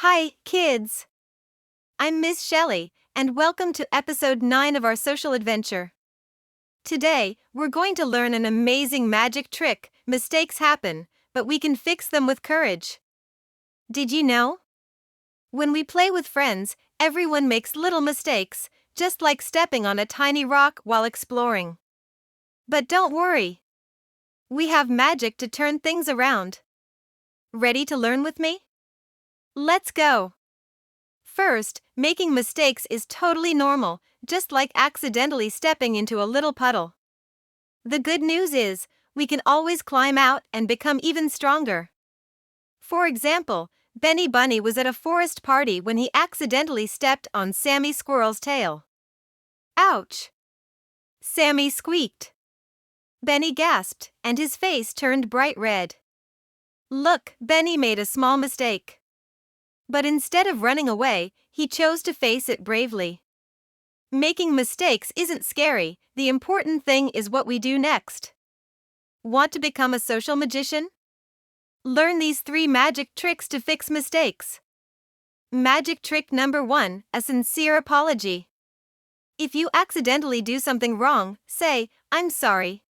Hi, kids! I'm Miss Shelley, and welcome to episode 9 of our social adventure. Today, we're going to learn an amazing magic trick. Mistakes happen, but we can fix them with courage. Did you know? When we play with friends, everyone makes little mistakes, just like stepping on a tiny rock while exploring. But don't worry. We have magic to turn things around. Ready to learn with me? Let's go! First, making mistakes is totally normal, just like accidentally stepping into a little puddle. The good news is, we can always climb out and become even stronger. For example, Benny Bunny was at a forest party when he accidentally stepped on Sammy Squirrel's tail. Ouch! Sammy squeaked. Benny gasped, and his face turned bright red. Look, Benny made a small mistake. But instead of running away, he chose to face it bravely. Making mistakes isn't scary, the important thing is what we do next. Want to become a social magician? Learn these 3 magic tricks to fix mistakes. Magic trick number 1, a sincere apology. If you accidentally do something wrong, say, "I'm sorry.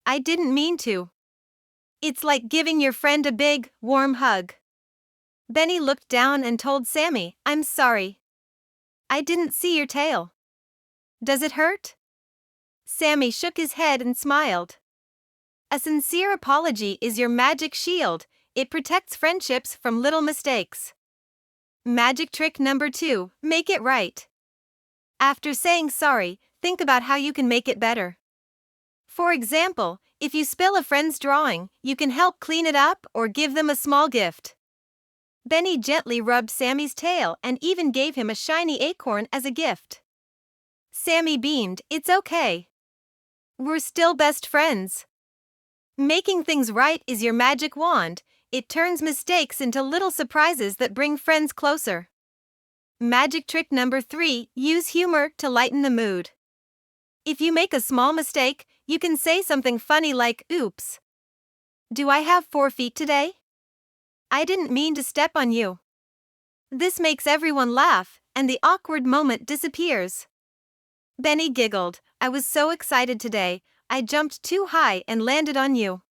I didn't mean to." It's like giving your friend a big, warm hug. Benny looked down and told Sammy, "I'm sorry. I didn't see your tail. Does it hurt?" Sammy shook his head and smiled. A sincere apology is your magic shield. It protects friendships from little mistakes. Magic trick number 2, make it right. After saying sorry, think about how you can make it better. For example, if you spill a friend's drawing, you can help clean it up or give them a small gift. Benny gently rubbed Sammy's tail and even gave him a shiny acorn as a gift. Sammy beamed, "It's okay. We're still best friends." Making things right is your magic wand. It turns mistakes into little surprises that bring friends closer. Magic trick number 3, use humor to lighten the mood. If you make a small mistake, you can say something funny like, "Oops. Do I have 4 feet today? I didn't mean to step on you." This makes everyone laugh, and the awkward moment disappears. Benny giggled, "I was so excited today, I jumped too high and landed on you."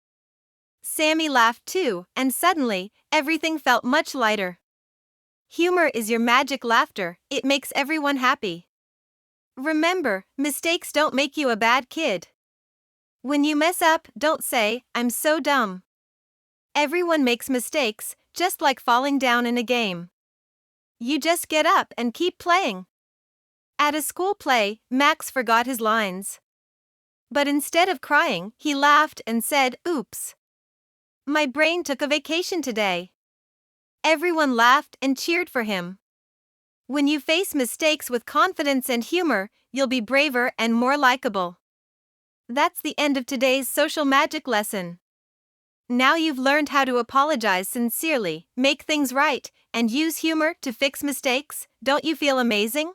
Sammy laughed too, and suddenly, everything felt much lighter. Humor is your magic laughter, it makes everyone happy. Remember, mistakes don't make you a bad kid. When you mess up, don't say, "I'm so dumb." Everyone makes mistakes, just like falling down in a game. You just get up and keep playing. At a school play, Max forgot his lines. But instead of crying, he laughed and said, "Oops. My brain took a vacation today." Everyone laughed and cheered for him. When you face mistakes with confidence and humor, you'll be braver and more likable. That's the end of today's social magic lesson. Now you've learned how to apologize sincerely, make things right, and use humor to fix mistakes. Don't you feel amazing?